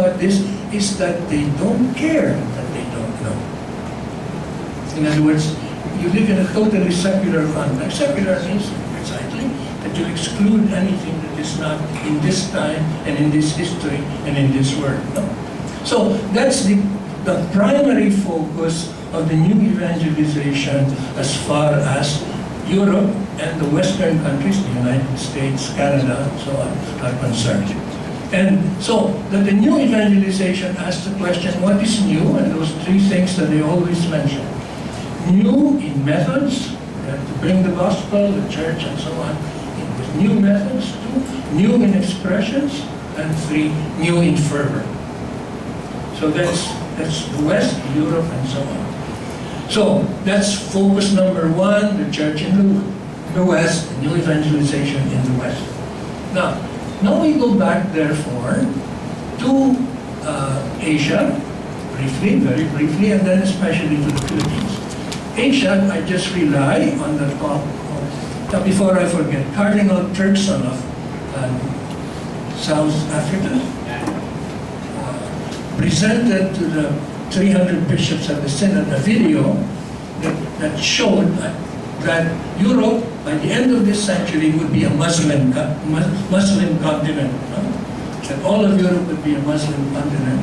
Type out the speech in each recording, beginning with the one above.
about this is that they don't care that they don't know. In other words, you live in a totally secular context. Secular means precisely that you exclude anything that is not in this time and in this history and in this world. No? So that's the primary focus of the new evangelization as far as Europe and the Western countries, the United States, Canada, and so on, are concerned. And so that the new evangelization asks the question, what is new? And those three things that they always mention. New in methods, to bring the gospel, the church, and so on, with new methods. Two, new in expressions. And three, new in fervor. So that's the West, Europe, and so on. So that's focus number one, the church in the West, new evangelization in the West. Now we go back, therefore, to Asia, briefly, very briefly, and then especially to the Philippines. Asia, I just rely on the talk of, before I forget, Cardinal Turkson of South Africa presented to the 300 bishops at the Synod a video that showed that Europe, by the end of this century, would be a Muslim continent. That all of Europe would be a Muslim continent.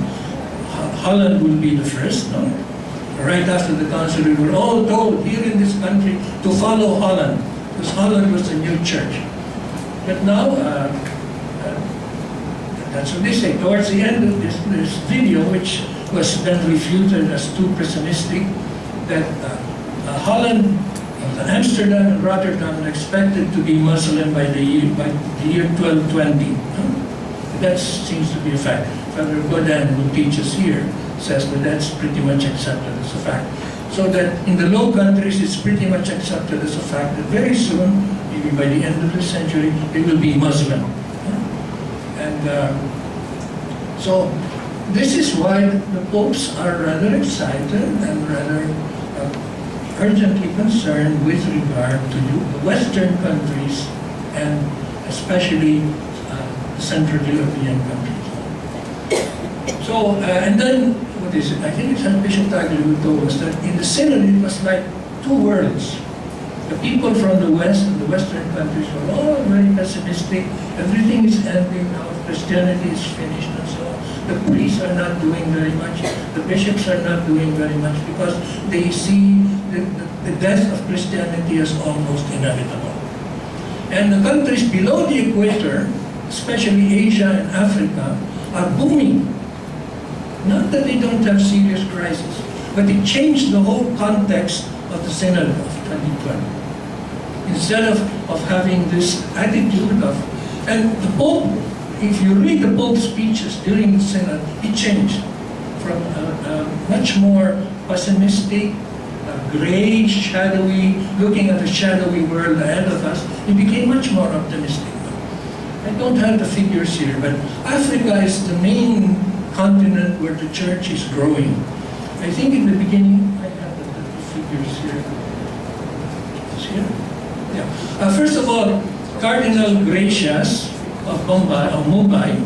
Holland will be the first. Right after the council, we were all told here in this country to follow Holland, because Holland was the new church. But now, that's what they say. Towards the end of this video, which was then refuted as too pessimistic, that Holland, Amsterdam and Rotterdam are expected to be Muslim by the year 1220. That seems to be a fact. Father Godin, who teaches here, says that that's pretty much accepted as a fact. So that in the Low Countries, it's pretty much accepted as a fact that very soon, maybe by the end of the century, it will be Muslim. And so this is why the popes are rather excited and rather urgently concerned with regard to the Western countries and especially Central European countries. So, and then, what is it? I think it's Bishop Tagle who told us that in the Synod it was like two worlds. The people from the West and the Western countries were all very pessimistic. Everything is ending now. Christianity is finished and so on. The priests are not doing very much. The bishops are not doing very much because they see the death of Christianity as almost inevitable. And the countries below the equator, especially Asia and Africa, are booming. Not that they don't have serious crises, but it changed the whole context of the Synod of 2020. Instead of having this attitude of, and the Pope, if you read the Pope's speeches during the Synod, it changed from much more pessimistic, gray, shadowy, looking at the shadowy world ahead of us. It became much more optimistic. I don't have the figures here, but Africa is the main continent where the church is growing. I think in the beginning, I have the figures here. It's here? Yeah. First of all, Cardinal Gracias of Mumbai,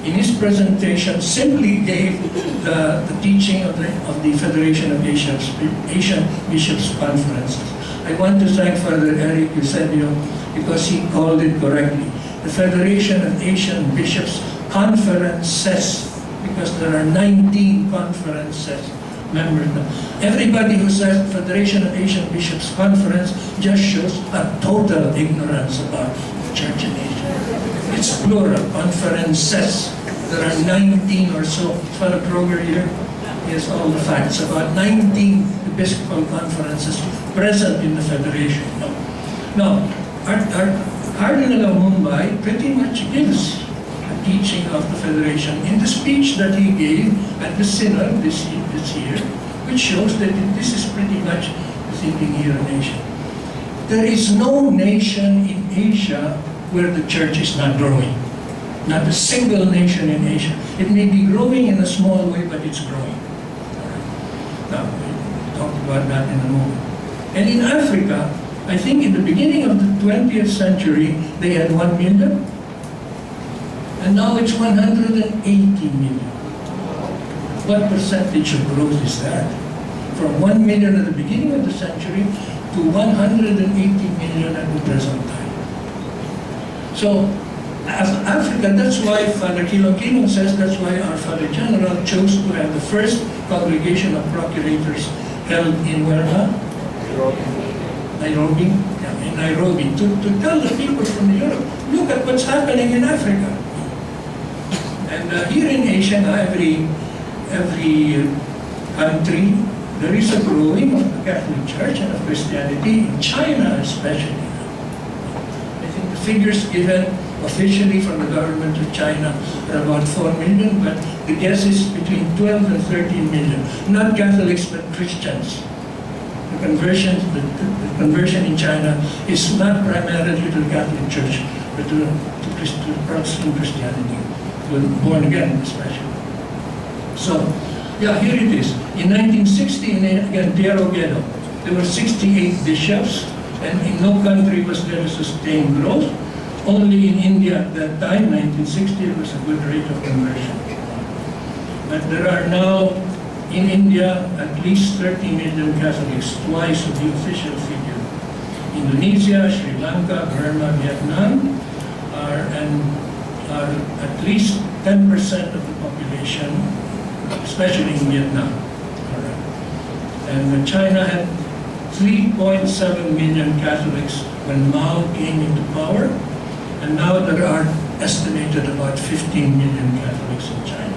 in his presentation, simply gave the teaching of the Federation of Asian Bishops' Conferences. I want to thank Father Eric Eusebio because he called it correctly. The Federation of Asian Bishops' Conferences, because there are 19 conferences members. Everybody who says Federation of Asian Bishops' Conference just shows a total ignorance about the Church in Asia. It's plural, conferences. There are 19 or so. Father Kroger here, he has all the facts about 19 episcopal conferences present in the Federation. Now, our Cardinal of Mumbai pretty much gives a teaching of the Federation in the speech that he gave at the Synod this year, which shows that this is pretty much the thinking here in Asia. There is no nation in Asia where the church is not growing. Not a single nation in Asia. It may be growing in a small way, but it's growing. Now, we'll talk about that in a moment. And in Africa, I think in the beginning of the 20th century, they had 1 million. And now it's 180 million. what percentage of growth is that? From 1 million at the beginning of the century to 180 million at the present time. So, as Africa, that's why Father Kilong says, that's why our Father General chose to have the first congregation of procurators held in where now? Nairobi. Yeah, in Nairobi, to tell the people from Europe, look at what's happening in Africa. And here in Asia, every country, there is a growing of the Catholic Church and of Christianity, in China especially. I think the figures given officially from the government of China are about 4 million, but the guess is between 12 and 13 million. Not Catholics, but Christians. The conversion in China is not primarily to the Catholic Church, but to Protestant Christianity, to born again especially. So, yeah, here it is. In 1960, again, Piero Ghetto, there were 68 bishops, and in no country was there a sustained growth. Only in India at that time, 1960, there was a good rate of conversion. But there are now, in India, at least 30 million Catholics, twice of the official figure. Indonesia, Sri Lanka, Burma, Vietnam are at least 10% of the population, especially in Vietnam. And China had 3.7 million Catholics when Mao came into power, and now there are estimated about 15 million Catholics in China.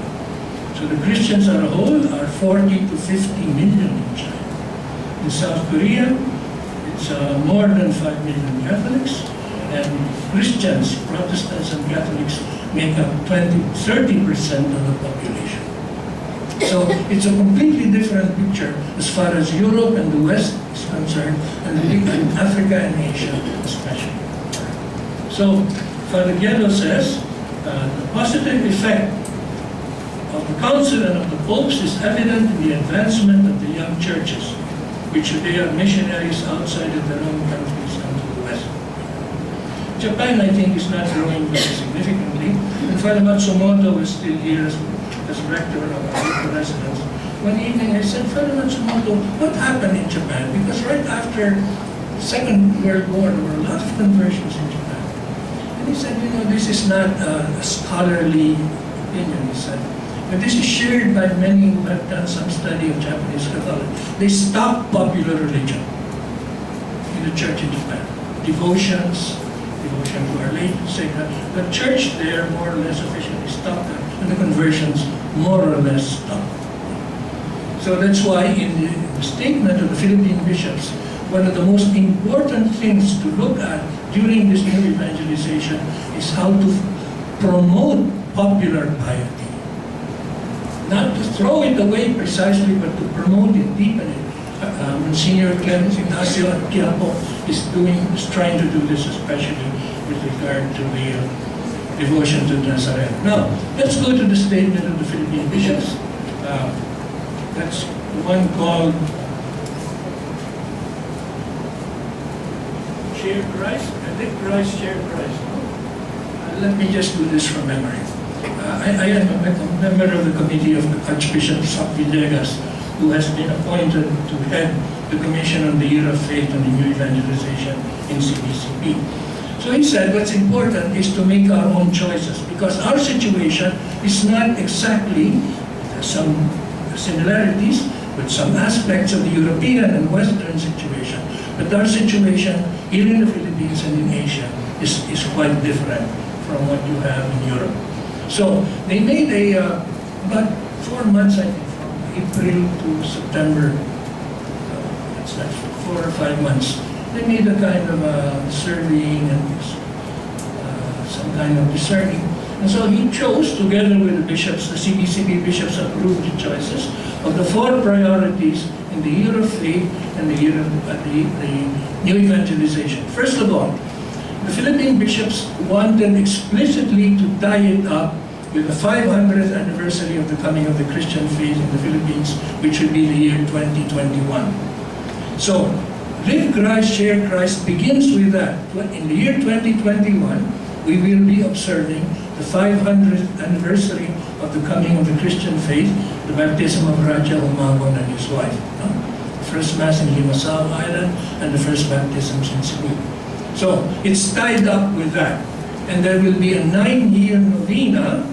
So the Christians as a whole are 40 to 50 million in China. In South Korea, it's more than 5 million Catholics, and Christians, Protestants and Catholics make up 30% of the population. So it's a completely different picture as far as Europe and the West is concerned, and Africa and Asia especially. So Father Ghetto says the positive effect of the Council and of the popes is evident in the advancement of the young churches, which today are missionaries outside of their own countries and to the West. Japan, I think, is not growing very significantly, and Father Matsumoto was still here as rector of our residence. One evening I said, Father Matsumoto, what happened in Japan? Because right after the Second World War, there were a lot of conversions in Japan. And he said, this is not a scholarly opinion, he said. But this is shared by many who have done some study of Japanese Catholicism. They stopped popular religion in the church in Japan. Devotion to Our Lady, the church there more or less officially stopped that, and the conversions more or less stopped. So that's why in the statement of the Philippine bishops, one of the most important things to look at during this new evangelization is how to promote popular piety. Not to throw it away precisely, but to promote it, deepen it. Monsignor Clemens Ignacio Quiapo is trying to do this, especially with regard to the devotion to Nazareth. Now, let's go to the statement of the Philippine bishops. That's the one called Share Christ. I think Christ, Share Christ. Let me just do this from memory. I am a member of the committee of Archbishop Sac Villegas, who has been appointed to head the Commission on the Year of Faith and the New Evangelization in CBCP. So he said what's important is to make our own choices, because our situation is not exactly some similarities with some aspects of the European and Western situation, but our situation here in the Philippines and in Asia is quite different from what you have in Europe. So they made about 4 months, I think, from April to September, that's like 4 or 5 months. They made a kind of surveying and some kind of discerning. And so he chose, together with the bishops, the CBCP bishops approved the choices of the 4 priorities in the year of faith and the year of the new evangelization. First of all, the Philippine bishops wanted explicitly to tie it up with the 500th anniversary of the coming of the Christian faith in the Philippines, which would be the year 2021. So, Live Christ, Share Christ begins with that. In the year 2021, we will be observing the the 500th anniversary of the coming of the Christian faith, the baptism of Raja Umagon and his wife. The first Mass in Limassol Island and the first baptisms in Cebu. So it's tied up with that. And there will be a 9-year novena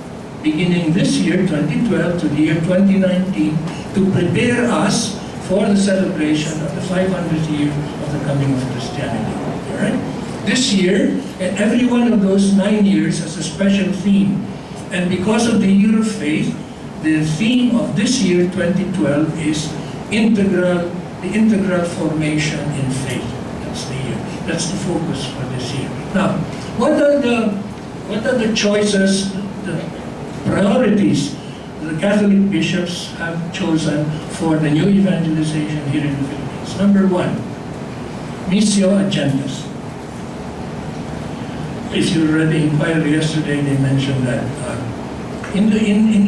beginning this year, 2012, to the year 2019, to prepare us for the celebration of the 500th year of the coming of Christianity. All right? This year, and every one of those 9 years has a special theme. And because of the year of faith, the theme of this year, 2012, is the integral formation in faith. That's the year. That's the focus for this year. Now, what are the choices, the priorities the Catholic bishops have chosen for the new evangelization here in the Philippines? Number one, Missio Agendas. If you read the inquiry yesterday, they mentioned that in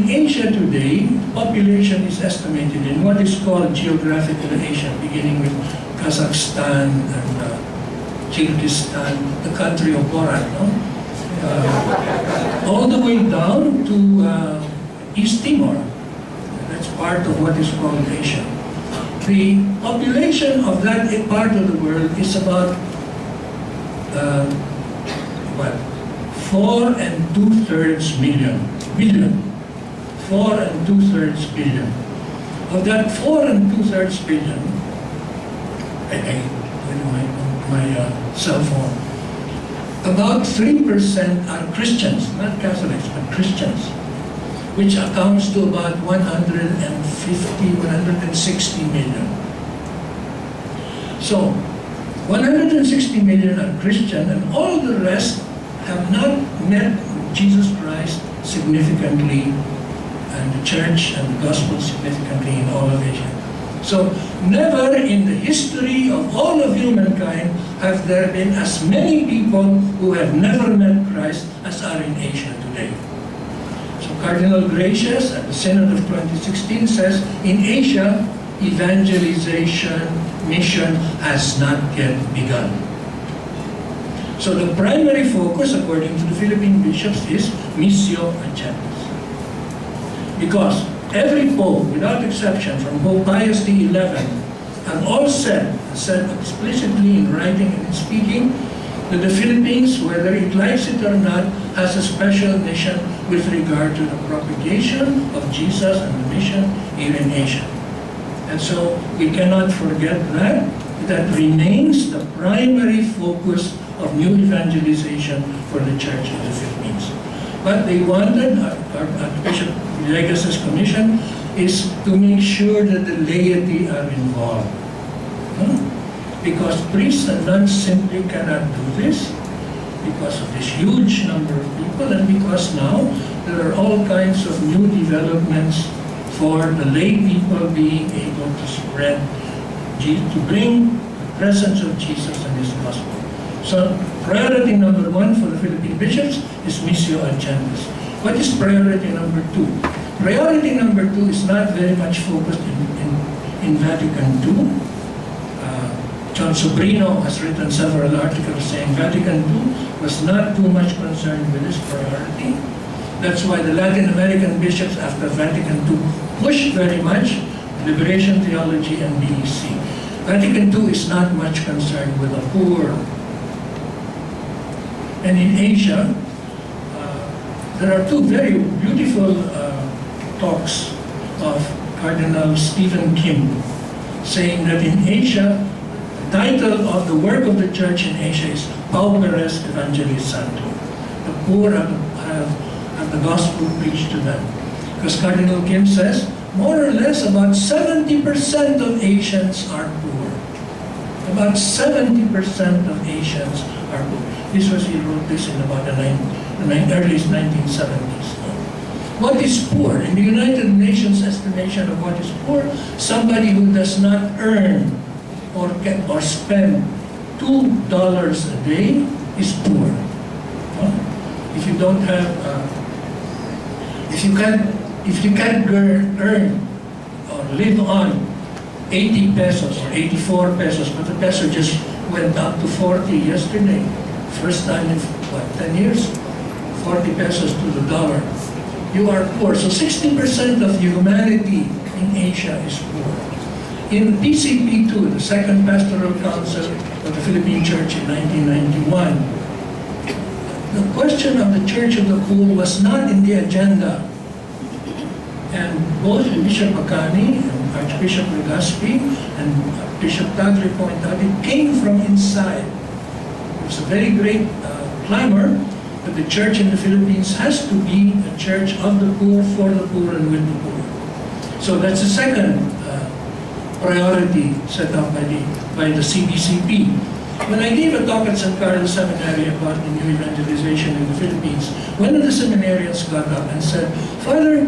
Asia today, population is estimated in what is called geographical Asia, beginning with Kazakhstan and Kyrgyzstan, the country of Borat, all the way down to East Timor. That's part of what is called Asia. The population of that part of the world is about 4 2/3 billion. 4 2/3 billion. Of that 4 2/3 billion, my cell phone, about 3% are Christians, not Catholics, but Christians, which accounts to about 160 million. So, 160 million are Christian, and all the rest have not met Jesus Christ significantly, and the church and the gospel significantly in all of Asia. So, never in the history of all of humankind have there been as many people who have never met Christ as are in Asia today. So Cardinal Gracious at the Synod of 2016 says, in Asia, evangelization mission has not yet begun. So the primary focus, according to the Philippine bishops, is Missio Agendas. Because every pope, without exception, from Pope Pius XI, have all said explicitly in writing and in speaking, that the Philippines, whether it likes it or not, has a special mission with regard to the propagation of Jesus and the mission here in Asia. And so we cannot forget that. That remains the primary focus of new evangelization for the Church of the Philippines. But they wanted, Archbishop Villegas' commission is to make sure that the laity are involved. Because priests and nuns simply cannot do this because of this huge number of people, and because now there are all kinds of new developments for the lay people being able to spread, to bring the presence of Jesus and His gospel. So priority number one for the Philippine bishops is Missio Agendas. What is priority number two? Priority number two is not very much focused in Vatican II. John Sobrino has written several articles saying Vatican II was not too much concerned with this priority. That's why the Latin American bishops after Vatican II pushed very much liberation theology and BEC. Vatican II is not much concerned with the poor. And in Asia, there are two very beautiful talks of Cardinal Stephen Kim saying that in Asia, the title of the work of the Church in Asia is Pauperes Evangelis Santo. The poor have the gospel preached to them. Because Cardinal Kim says, more or less about 70% of Asians are poor. About 70% of Asians are poor. He wrote this in about the early 1970s. What is poor? In the United Nations estimation of what is poor, somebody who does not earn or spend $2 a day is poor. If you don't have, if you can't earn or live on 80 pesos or 84 pesos, but the peso just went up to 40 yesterday. First time in, 10 years? 40 pesos to the dollar, you are poor. So 60% of humanity in Asia is poor. In PCP2, the Second Pastoral Council of the Philippine Church in 1991, the question of the Church of the Poor was not in the agenda. And both Bishop Akani and Archbishop Legazpi and Bishop Tagre pointed out it came from inside. It was a very great clamor that the church in the Philippines has to be a church of the poor, for the poor, and with the poor. So that's the second priority set up by the CBCP. When I gave a talk at San Carlos Seminary about the new evangelization in the Philippines, one of the seminarians got up and said, "Father,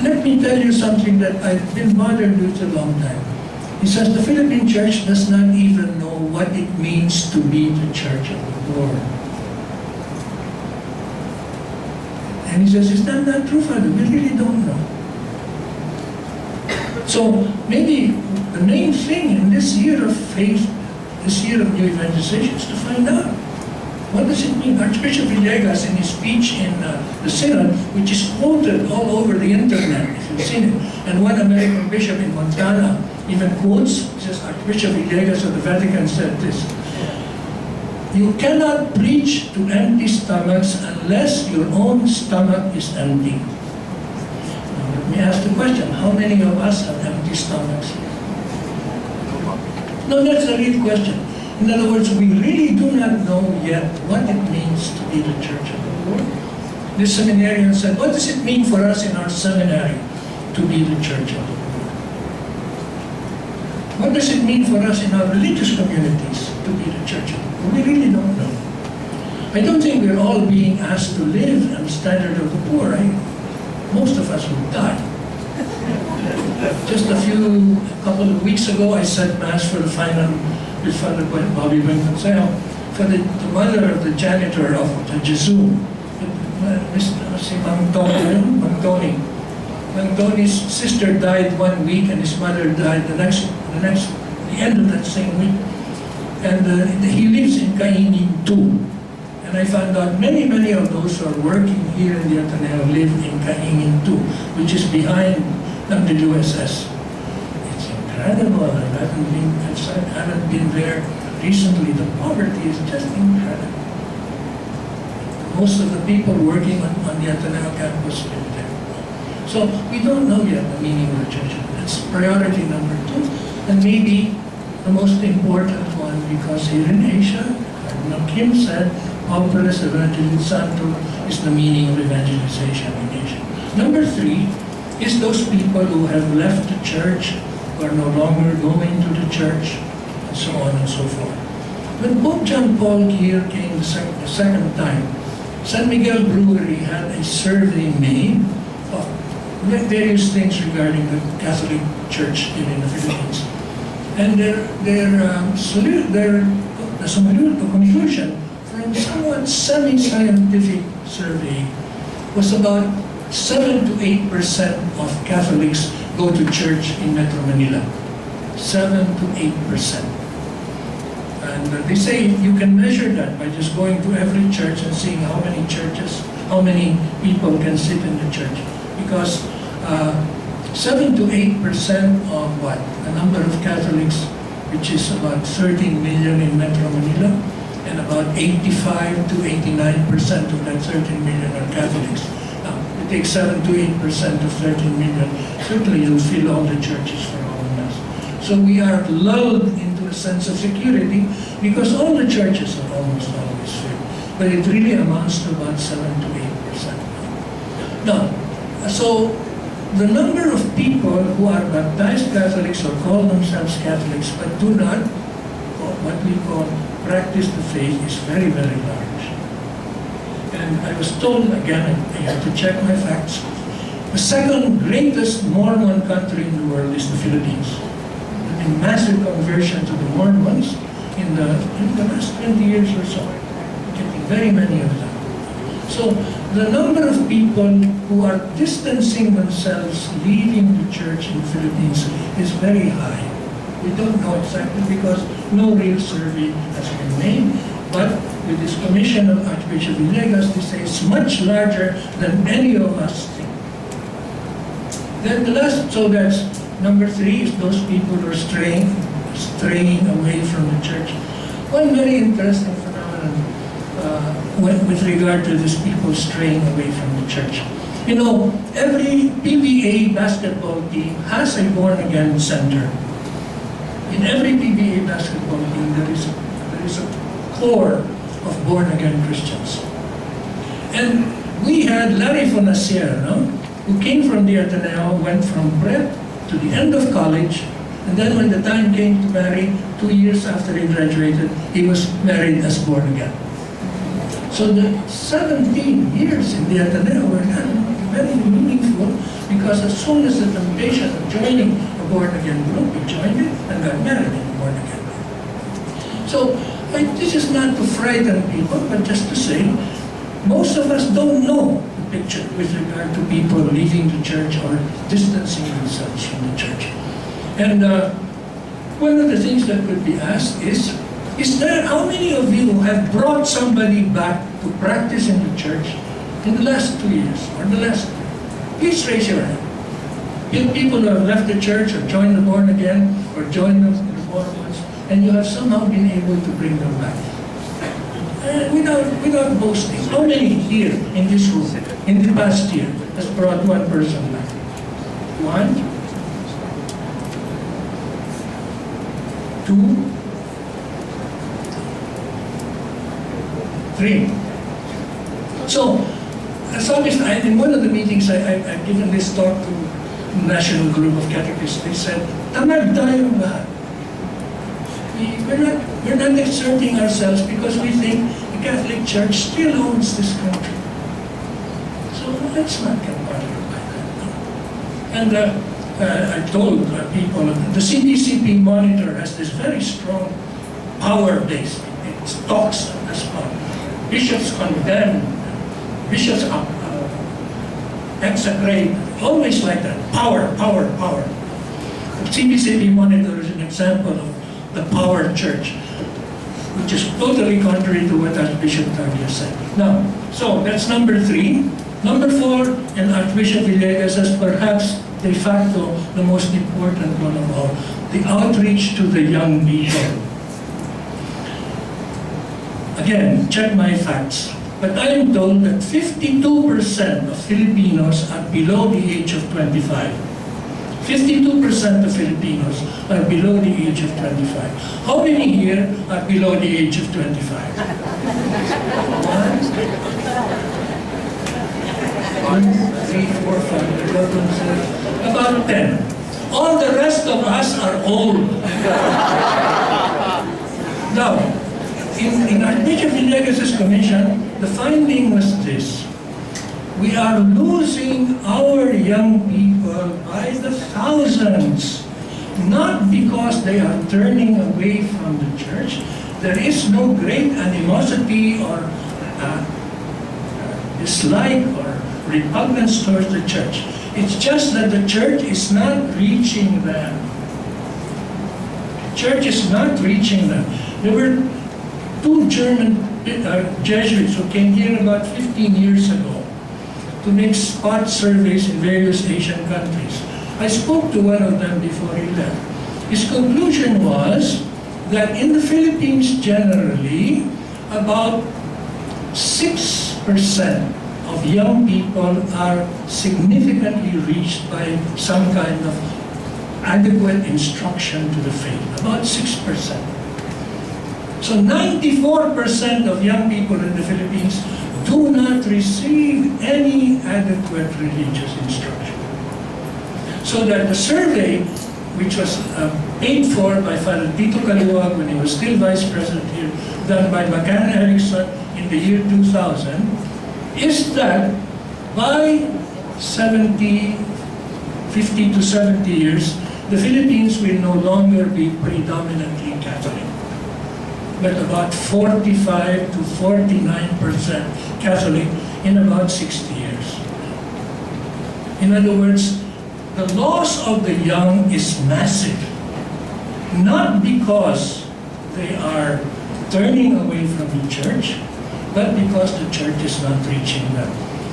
let me tell you something that I've been bothered with a long time." He says, "The Philippine church does not even know what it means to be the church of the poor." And he says, "Is that not true, Father? We really don't know." So maybe the main thing in this year of faith, this year of new evangelization, is to find out, what does it mean? Archbishop Villegas, in his speech in the Synod, which is quoted all over the internet, if you've seen it, and one American bishop in Montana even quotes, says Archbishop Villegas of the Vatican said this: "You cannot preach to empty stomachs unless your own stomach is empty." Now let me ask the question, how many of us have empty stomachs? No, that's a real question. In other words, we really do not know yet what it means to be the church of the poor. This seminarian said, "What does it mean for us in our seminary to be the church of the poor? What does it mean for us in our religious communities to be the church of the poor?" We really don't know. I don't think we're all being asked to live on the standard of the poor, right? Most of us would die. Just a couple of weeks ago, I said Mass for the final, with Father Bobby Benconceo, for the mother of the janitor of the Jesu, Tony. Tony's sister died 1 week and his mother died the end of that same week. And he lives in Kainin too. And I found out many of those who are working here in the Ateneo live in Kainin too, which is behind the USS. It's incredible. I haven't been there recently. The poverty is just incredible. Most of the people working on the Ateneo campus live there. So we don't know yet the meaning of the church. That's priority number 2, and maybe the most important one, because here in Asia, Cardinal Kim said, "Pauperis Evangelis Santo" is the meaning of evangelization in Asia. Number 3 is those people who have left the church, who are no longer going to the church, and so on and so forth. When Pope John Paul here came the second time, San Miguel Brewery had a survey made of various things regarding the Catholic Church here in the Philippines. And the conclusion from somewhat semi-scientific survey was about 7 to 8% of Catholics go to church in Metro Manila. 7 to 8%. And they say you can measure that by just going to every church and seeing how many people can sit in the church. Because 7 to 8% of what? The number of Catholics, which is about 13 million in Metro Manila, and about 85 to 89% of that 13 million are Catholics. Now, you take 7 to 8% of 13 million, certainly you'll fill all the churches for all of us. So we are lulled into a sense of security because all the churches are almost always filled. But it really amounts to about 7 to 8%. Now, so the number of people who are baptized Catholics or call themselves Catholics but do not, what we call, practice the faith is very, very large. And I was told, again, I have to check my facts, the second greatest Mormon country in the world is the Philippines. There have been massive conversion to the Mormons in the last 20 years or so, getting very many of them. So the number of people who are distancing themselves, leaving the church in the Philippines is very high. We don't know exactly because no real survey has been made. But with this commission of Archbishop Villegas, they say it's much larger than any of us think. Then the last, so that's number 3, is those people who are straying away from the church. One very interesting phenomenon with regard to these people straying away from the church. You know, every PBA basketball team has a born-again center. In every PBA basketball team, there is a core of born-again Christians. And we had Larry Fonacier, who came from the Ateneo, went from prep to the end of college, and then when the time came to marry, 2 years after he graduated, he was married as born again. So the 17 years in the Ateneo were very meaningful, because as soon as the temptation of joining a born-again group, he joined it and got married in a born-again group. So this is not to frighten people, but just to say, most of us don't know the picture with regard to people leaving the church or distancing themselves from the church. And one of the things that could be asked is there, how many of you have brought somebody back to practice in the church in the last 2 years or the last year? Please raise your hand. People who have left the church or joined the born again or joined the reformed ones, and you have somehow been able to bring them back. Without boasting, how many here in this room in the past year has brought one person back? 1, 2, 3. So, as long as in one of the meetings, I've given this talk to a national group of catechists. They said, tamad tayong lahat. We're not exerting ourselves because we think the Catholic Church still owns this country. So let's not get bothered by that. And I told people, the CDCP monitor has this very strong power base. It talks as well. Bishops condemn, bishops execrate, always like that. Power, power, power. The CDCP monitor is an example of the power church, which is totally contrary to what Archbishop Theo said. Now, so that's number 3. Number 4, and Archbishop Villegas as perhaps de facto the most important one of all, the outreach to the young people. Again, check my facts. But I am told that 52% of Filipinos are below the age of 25. 52% of Filipinos are below the age of 25. How many here are below the age of 25? 1, 2, 3, 4, 5, about 10. All the rest of us are old. Now, in Archbishop Villegas' commission, the finding was this: we are losing our young people by the thousands, not because they are turning away from the church. There is no great animosity or dislike or repugnance towards the church. It's just that the church is not reaching them. The church is not reaching them. There were 2 German Jesuits who came here about 15 years ago to make spot surveys in various Asian countries. I spoke to one of them before he left. His conclusion was that in the Philippines generally, about 6% of young people are significantly reached by some kind of adequate instruction to the faith. About 6%. So 94% of young people in the Philippines do not receive any adequate religious instruction. So that the survey, which was paid for by Father Tito Caliwag when he was still Vice President here, done by McCann Erickson in the year 2000, is that by 50 to 70 years, the Philippines will no longer be predominantly Catholic, but about 45 to 49% Catholic in about 60 years. In other words, the loss of the young is massive, not because they are turning away from the church, but because the church is not reaching them.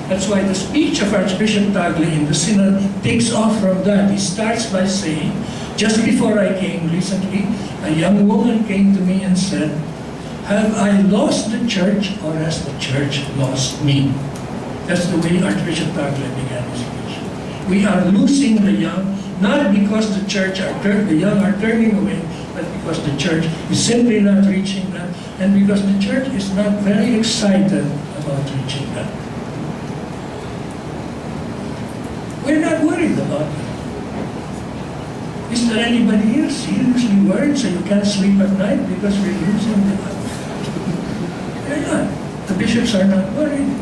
That's why the speech of Archbishop Tagle in the Synod takes off from that. He starts by saying, just before I came recently, a young woman came to me and said, have I lost the church or has the church lost me? That's the way Archbishop Tagle began his speech. We are losing the young, not because the young are turning away, but because the church is simply not reaching them, and because the church is not very excited about reaching them. We're not worried about it. Is there anybody here seriously worried so you can't sleep at night because we're losing the life? They're not. The bishops are not worried.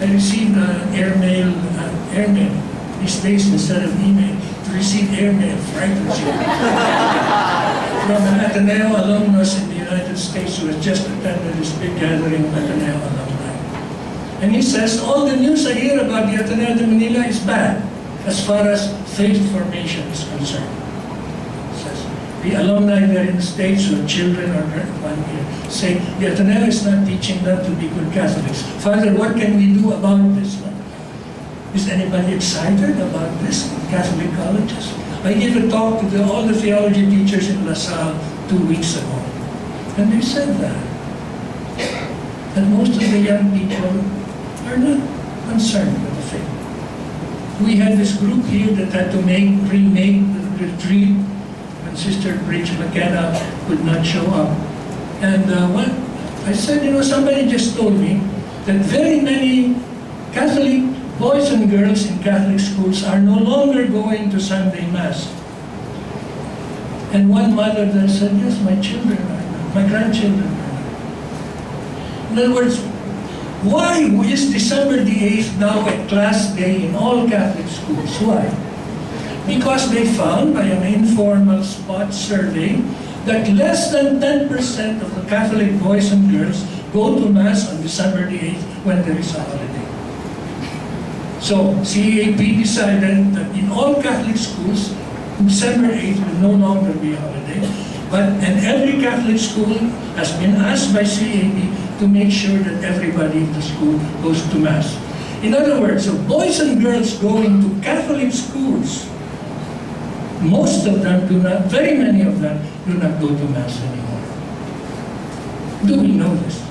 I received airmail these days instead of email. To receive airmail frightens you. From an Ateneo alumnus in the United States who has just attended this big gathering of Ateneo alumni. And he says, all the news I hear about the Ateneo de Manila is bad as far as faith formation is concerned. He says, the alumni there in the States who have children or one here say, the Ateneo is not teaching them to be good Catholics. Father, what can we do about this? Is anybody excited about this in Catholic colleges? I gave a talk to all the theology teachers in LaSalle 2 weeks ago. And they said that most of the young people are not concerned with the faith. We had this group here that had to remake the retreat when Sister Bridge McKenna could not show up. And I said, somebody just told me that very many Catholic boys and girls in Catholic schools are no longer going to Sunday Mass. And one mother then said, yes, my children are not, my grandchildren are not. In other words, why is December the 8th now a class day in all Catholic schools? Why? Because they found by an informal spot survey that less than 10% of the Catholic boys and girls go to Mass on December the 8th when there is a holiday. So CAP decided that in all Catholic schools, December 8th will no longer be a holiday, and every Catholic school has been asked by CAP to make sure that everybody in the school goes to Mass. In other words, the boys and girls going to Catholic schools, most of them do not, very many of them do not go to Mass anymore. Do we know this?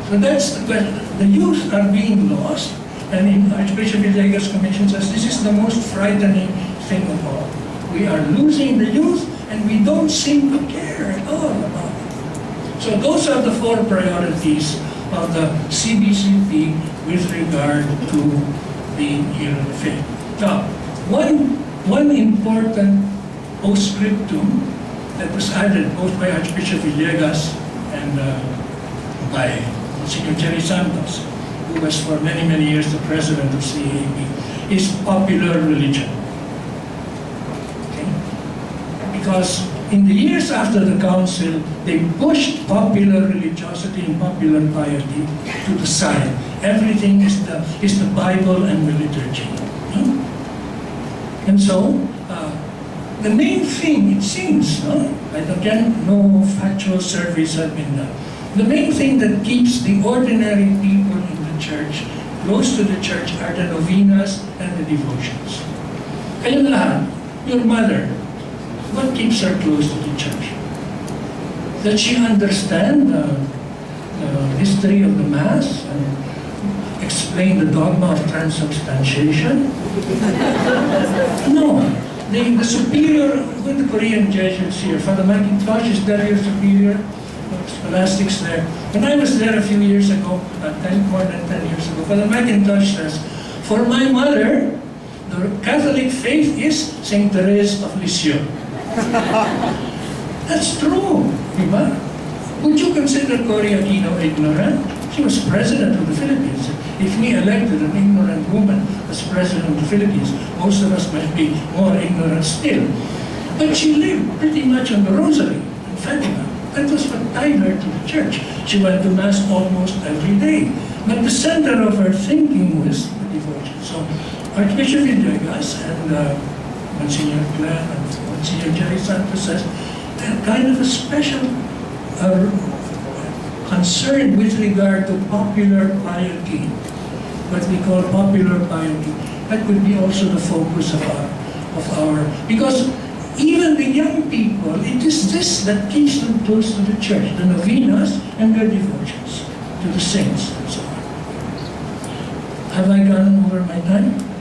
So that's the question. The youth are being lost, and Archbishop Villegas' commission says this is the most frightening thing of all. We are losing the youth, and we don't seem to care at all about it. So those are the 4 priorities of the CBCP with regard to the year of the faith. Now, one important postscriptum that was added both by Archbishop Villegas and by Monsignor Jerry Santos, who was for many, many years the president of CAB, is popular religion. Okay? Because in the years after the council, they pushed popular religiosity and popular piety to the side. Everything is the Bible and the liturgy. And so, the main thing, it seems, and again, no factual surveys have been done, the main thing that keeps the ordinary people in the church close to the church are the novenas and the devotions. Kayo lahat, your mother, what keeps her close to the church? Does she understand the history of the Mass and explain the dogma of transubstantiation? No. The superior, with the Korean Jesuits here, Father McIntosh is there, your superior, scholastics there. When I was there a few years ago, more than 10 years ago, Father McIntosh says, for my mother, the Catholic faith is Saint Therese of Lisieux. That's true, diba? Would you consider Cory Aquino ignorant? She was president of the Philippines. If we elected an ignorant woman as president of the Philippines, most of us might be more ignorant still. But she lived pretty much on the rosary in Fatima. That was what tied her to the church. She went to Mass almost every day. But the center of her thinking was the devotion. So Archbishop Villegas and Monsignor Glenn and Monsignor Jerry Santos says, kind of a special concern with regard to popular piety, what we call popular piety. That could be also the focus of our, because even the young people, it is this that keeps them close to the church, the novenas and their devotions to the saints and so on. Have I gone over my time?